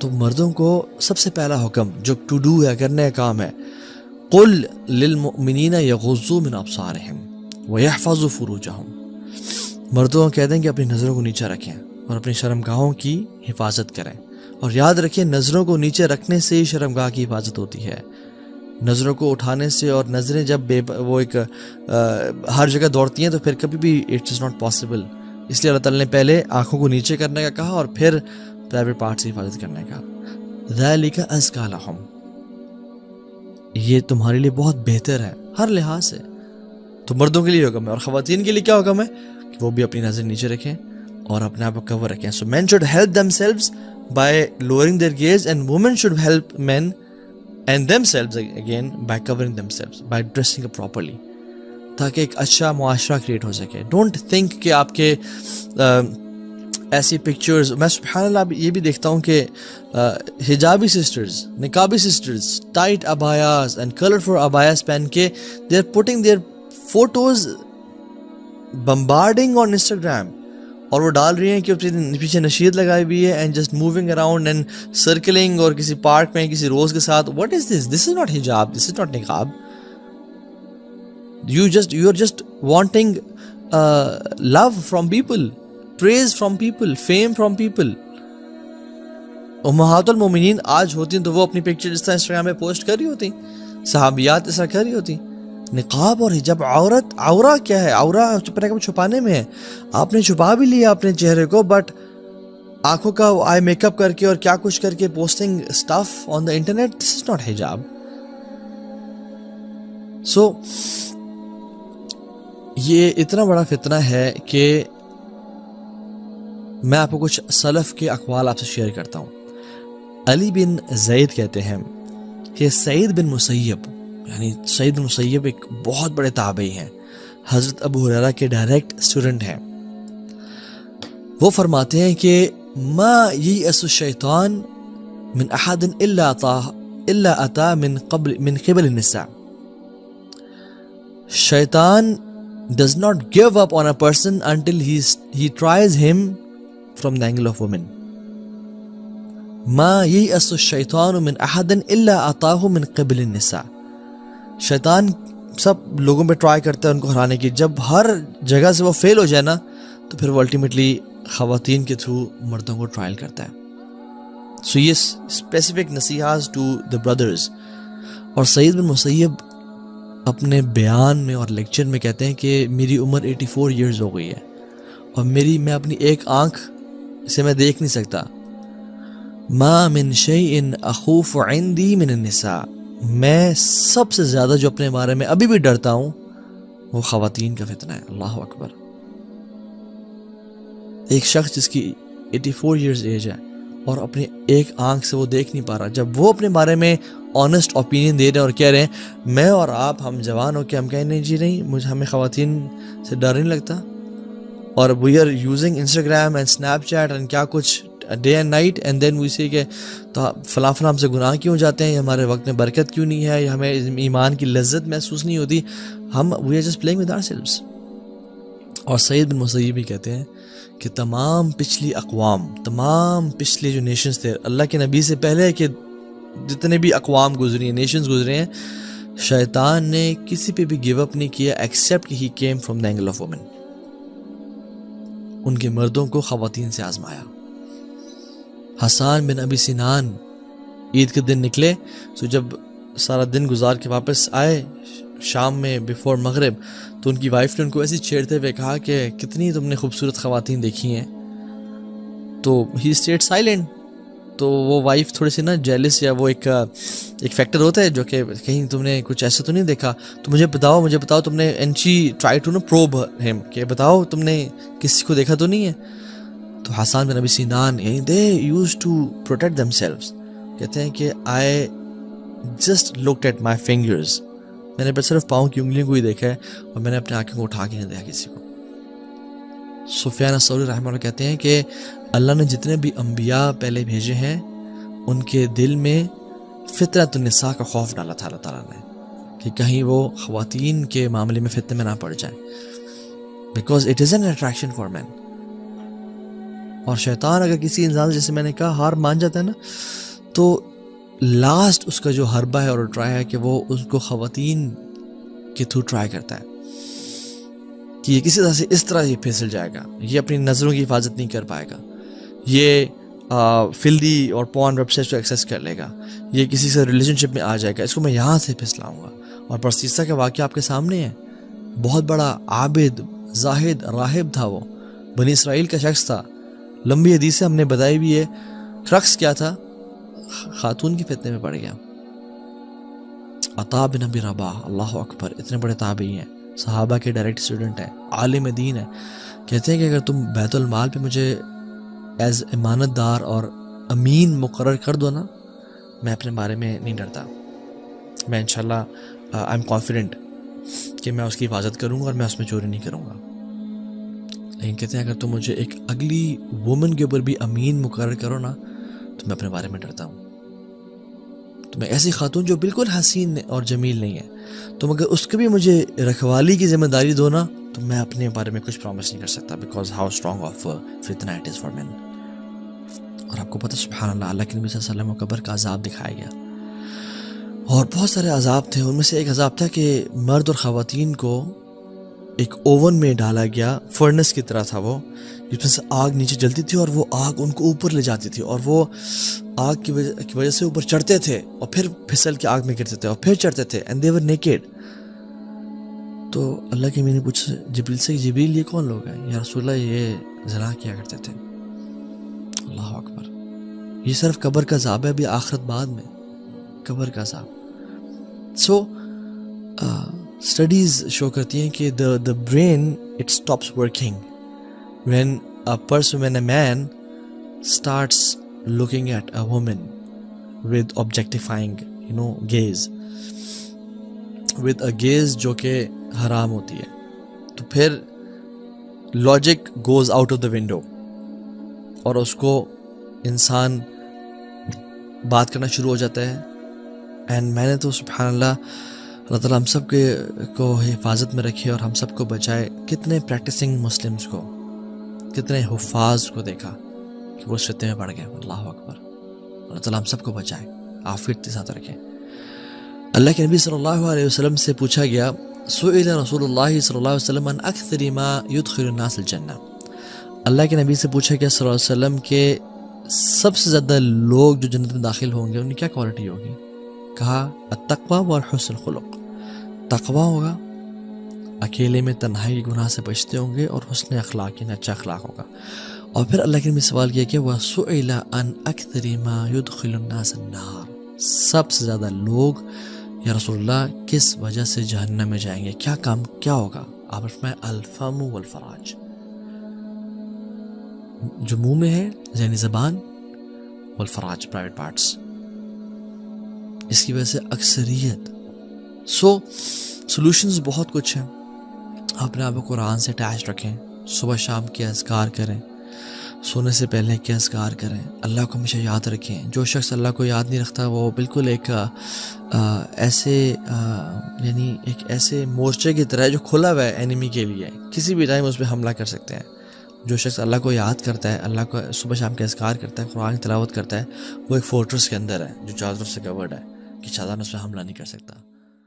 تو مردوں کو سب سے پہلا حکم جو ٹو ڈو ہے، کرنے کا کام ہے، قل للمؤمنین یغضوا من ابصارہم ویحفظوا فروجہم، مردوں کو کہہ دیں کہ اپنی نظروں کو نیچے رکھیں اور اپنی شرمگاہوں کی حفاظت کریں، اور یاد رکھیں نظروں کو نیچے رکھنے سے ہی شرمگاہ کی حفاظت ہوتی ہے، نظروں کو اٹھانے سے، اور نظریں جب وہ ایک ہر جگہ دوڑتی ہیں تو پھر کبھی بھی اٹ از ناٹ پاسبل، اس لیے اللہ تعالیٰ نے پہلے آنکھوں کو نیچے کرنے کا کہا اور پھر پرائیویٹ پارٹ سے حفاظت کرنے کا. ذَلِكَ أَزْكَىٰ لَهُمْ، یہ تمہارے لیے بہت بہتر ہے ہر لحاظ سے. تو مردوں کے لیے حکم ہے، اور خواتین کے لیے کیا حکم ہے کہ وہ بھی اپنی نظر نیچے رکھیں اور اپنے آپ کو کور رکھیں. So men should help themselves by lowering their gaze, and women should help men and themselves again by covering themselves, by dressing up properly, تاکہ ایک اچھا معاشرہ کریٹ ہو سکے. ڈونٹ تھنک کہ آپ کے ایسی پکچرز، میں سبحان اللہ یہ بھی دیکھتا ہوں کہ حجابی سسٹرز، نقابی سسٹرز ٹائٹ ابایاز اینڈ کلرفل ابایاز پہن کے they are putting their photos bombarding on Instagram, اور وہ ڈال رہی ہیں کہ پیچھے نشید لگائی ہوئی ہے and just moving around and سرکلنگ، اور کسی پارک میں کسی روز کے ساتھ. What is this? This is not حجاب، دس از ناٹ نقاب. You are just wanting love from people, praise from people, fame from people. امہات المومنین آج ہوتی ہیں تو وہ اپنی پکچر اس طرح انسٹاگرام پہ پوسٹ کر رہی ہوتی، صحابیات اس طرح کر رہی ہوتی. نقاب اور حجاب، عورہ کیا ہے؟ عورہ چھپانے میں ہے. آپ نے چھپا بھی لیا اپنے چہرے کو، بٹ آنکھوں کا آئی میک اپ کر کے اور کیا کچھ کر کے posting stuff on the internet, this is not حجاب. سو یہ اتنا بڑا فتنہ ہے کہ میں آپ کو کچھ سلف کے اقوال آپ سے شیئر کرتا ہوں. علی بن زید کہتے ہیں کہ سعید بن مسیب، یعنی سعید بن مسیب ایک بہت بڑے تابعی ہیں، حضرت ابو ہریرہ کے ڈائریکٹ اسٹوڈنٹ ہیں. وہ فرماتے ہیں کہ ما یئس الشیطان من احد الا اتا من قبل النساء. شیطان does not give up on a person until he tries him from the angle of women. ما ييأس الشيطان من أحد إلا أتاه من قبل النساء. شیطان سب لوگوں پہ ٹرائی کرتا ہے ان کو ہرانے کی، جب ہر جگہ سے وہ فیل ہو جائے نا تو پھر وہ الٹیمیٹلی خواتین کے تھرو مردوں کو ٹرائل کرتا ہے. سو یہ اسپیسیفک نصیحات ٹو دا بردرز. اور سعید بن مسیب اپنے بیان میں اور لیکچر میں کہتے ہیں کہ میری عمر 84 ایئرز ہو گئی ہے اور میں اپنی ایک آنکھ سے میں دیکھ نہیں سکتا. ما من شیء اخوف عندی من النساء، میں سب سے زیادہ جو اپنے بارے میں ابھی بھی ڈرتا ہوں وہ خواتین کا فتنہ ہے. اللہ اکبر. ایک شخص جس کی 84 ایئرز ایج ہے اور اپنی ایک آنکھ سے وہ دیکھ نہیں پا رہا، جب وہ اپنے بارے میں آنیسٹ اوپینین دے رہے ہیں اور کہہ رہے ہیں میں اور آپ ہم جوان ہو کے ہم کہیں نہیں جی نہیں، ہمیں خواتین سے ڈر نہیں لگتا، اور we are using Instagram and Snapchat and کیا کچھ day and night, and then we see کہ تو فلاں ہم سے گناہ کیوں جاتے ہیں، ہمارے وقت میں برکت کیوں نہیں ہے، ہمیں ایمان کی لذت محسوس نہیں ہوتی، ہم we are just playing with our ourselves Saeed بن مسیب بھی کہتے ہیں کہ تمام پچھلی اقوام، تمام پچھلے جو نیشنز تھے اللہ کے نبی سے پہلے کہ جتنے بھی اقوام گزری ہیں، نیشنز گزرے ہیں، شیطان نے کسی پہ بھی گیو اپ نہیں کیا ایکسیپٹ کہ he came from the angle of woman. ان کے مردوں کو خواتین سے آزمایا. حسان بن ابی سنان عید کے دن نکلے، تو جب سارا دن گزار کے واپس آئے شام میں بیفور مغرب، تو ان کی وائف نے ان کو ایسی چھیڑتے ہوئے کہا کہ کتنی تم نے خوبصورت خواتین دیکھی ہیں، تو ہی اسٹیڈ سائلنٹ. تو وہ وائف تھوڑی سی نا جیلس، یا وہ ایک فیکٹر ہوتا ہے جو کہ کہیں تم نے کچھ ایسا تو نہیں دیکھا، تو مجھے بتاؤ تم نے، and she try to probe ہم کہ بتاؤ تم نے کسی کو دیکھا تو نہیں ہے. تو Hassan bin Abi Sinan they use to protect themselves, کہتے ہیں کہ I just looked at my fingers, میں نے بس صرف پاؤں کی انگلیوں کو ہی دیکھا ہے اور میں نے اپنے آنکھوں کو اٹھا کے نہیں دیکھا کسی کو. سفیان الثوری رحمہ اللہ کہتے ہیں کہ اللہ نے جتنے بھی انبیاء پہلے بھیجے ہیں ان کے دل میں فطرت النساء کا خوف ڈالا تھا اللہ تعالیٰ نے کہ کہیں وہ خواتین کے معاملے میں فتنے میں نہ پڑ جائیں، because it is an attraction for men. اور شیطان اگر کسی انسان سے، جیسے میں نے کہا، ہار مان جاتا ہے نا، تو لاسٹ اس کا جو حربہ ہے اور ٹرائی ہے کہ وہ اس کو خواتین کے تھرو ٹرائی کرتا ہے کہ یہ کسی طرح سے اس طرح یہ پھسل جائے گا، یہ اپنی نظروں کی حفاظت نہیں کر پائے گا، یہ فلدی اور پورن ویب سائٹس کو ایکسیس کر لے گا، یہ کسی سے ریلیشن شپ میں آ جائے گا، اس کو میں یہاں سے پھسلاؤں گا. اور پرسیسہ کا واقعہ آپ کے سامنے ہے. بہت بڑا عابد، زاہد، راہب تھا، وہ بنی اسرائیل کا شخص تھا. لمبی حدیثیں ہم نے بتائی بھی ہے. کرکس کیا تھا؟ خاتون کی فتنے میں پڑ گیا. عطا بن ابی رباح، اللہ اکبر، اتنے بڑے تابعی ہیں، صحابہ کے ڈائریکٹ اسٹوڈنٹ ہیں، عالم دین ہیں. کہتے ہیں کہ اگر تم بیت المال پہ مجھے ایز امانت دار اور امین مقرر کر دو نا، میں اپنے بارے میں نہیں ڈرتا. میں انشاءاللہ آئی ایم کانفیڈنٹ کہ میں اس کی حفاظت کروں گا اور میں اس میں چوری نہیں کروں گا. لیکن کہتے ہیں اگر تم مجھے ایک اگلی وومن کے اوپر بھی امین مقرر کرو نا، تو میں اپنے بارے میں ڈرتا ہوں. تو میں ایسی خاتون جو بالکل حسین اور جمیل نہیں ہے، تم اگر اس کی بھی مجھے رکھوالی کی ذمہ داری دو نا، تو میں اپنے بارے میں کچھ پرومس نہیں کر سکتا، بیکاز ہاؤ اسٹرانگ آف فتنہ اٹ از فار مین. اور آپ کو پتہ سبحان اللہ، اللہ کے نبی صلی اللہ علیہ وسلم کو قبر کا عذاب دکھایا گیا، اور بہت سارے عذاب تھے. ان میں سے ایک عذاب تھا کہ مرد اور خواتین کو ایک اوون میں ڈالا گیا، فرنس کی طرح تھا وہ، جس میں سے آگ نیچے جلتی تھی اور وہ آگ ان کو اوپر لے جاتی تھی، اور وہ آگ کی وجہ سے اوپر چڑھتے تھے اور پھر پھسل کے آگ میں گرتے تھے اور پھر چڑھتے تھے، اینڈ دے ور نیکیڈ. تو اللہ کے میں نے پوچھا جبریل سے، جبریل یہ کون لوگ ہیں؟ یا رسول اللہ یہ زنا کیا کرتے تھے. اللہ اکبر. یہ صرف قبر کا عذاب ہے، ابھی آخرت بعد میں قبر کا عذاب. سو اسٹڈیز شو کرتی ہیں کہ the brain it stops working when a man starts looking at a woman with objectifying gaze, with a gaze جو کہ حرام ہوتی ہے. تو پھر logic goes out of the window اور اس کو انسان بات کرنا شروع ہو جاتا ہے. اینڈ میں نے تو سبحان اللہ، اللہ تعالیٰ ہم سب کو حفاظت میں رکھے اور ہم سب کو بچائے. کتنے پریکٹسنگ مسلمز کو، کتنے حفاظ کو دیکھا کہ وہ اس فتنے میں پڑ گئے. اللہ اکبر. اللہ تعالیٰ ہم سب کو بچائے، عافیت کے ساتھ رکھے. اللہ کے نبی صلی اللہ علیہ وسلم سے پوچھا گیا، سئل رسول اللہ صلی اللہ علیہ وسلم عن اکثر ما يدخل الناس الجنہ. اللہ کے نبی سے پوچھا گیا صلی اللہ علیہ وسلم کہ سب سے زیادہ لوگ جو جنت میں داخل ہوں گے ان کی کیا کوالٹی ہوگی؟ کہا التقوی والحسن الخلق. تقوی ہوگا، اکیلے میں تنہائی گناہ سے بچتے ہوں گے، اور حسن اخلاق یعنی اچھا اخلاق ہوگا. اور پھر اللہ کے نبی سوال کیا کہ وَسُئِلَ عَنْ أَكْثَرِ مَا يُدْخِلُ النَّاسَ النَّارِ. سب سے زیادہ لوگ یا رسول اللہ کس وجہ سے جہنم میں جائیں گے، کیا کام کیا ہوگا؟ آپ فرمائیں الفم والفراج، جو منہ میں ہے یعنی زبان، والفراج پرائیویٹ پارٹس، اس کی وجہ سے اکثریت. سولوشنز بہت کچھ ہیں. اپنے آپ کو قرآن سے اٹیچ رکھیں، صبح شام کے اذکار کریں، سونے سے پہلے کے اذکار کریں، اللہ کو ہمیشہ یاد رکھیں. جو شخص اللہ کو یاد نہیں رکھتا وہ بالکل ایک ایسے مورچے کی طرح ہے جو کھلا ہوا ہے اینیمی کے لیے، کسی بھی ٹائم اس پہ حملہ کر سکتے ہیں. جو شخص اللہ کو یاد کرتا ہے، اللہ کو صبح شام کے اذکار کرتا ہے، قرآن کی تلاوت کرتا ہے، وہ ایک فورٹریس کے اندر ہے جو چاروں طرف سے کورڈ ہے کہ شیطان اس پہ حملہ نہیں کر سکتا.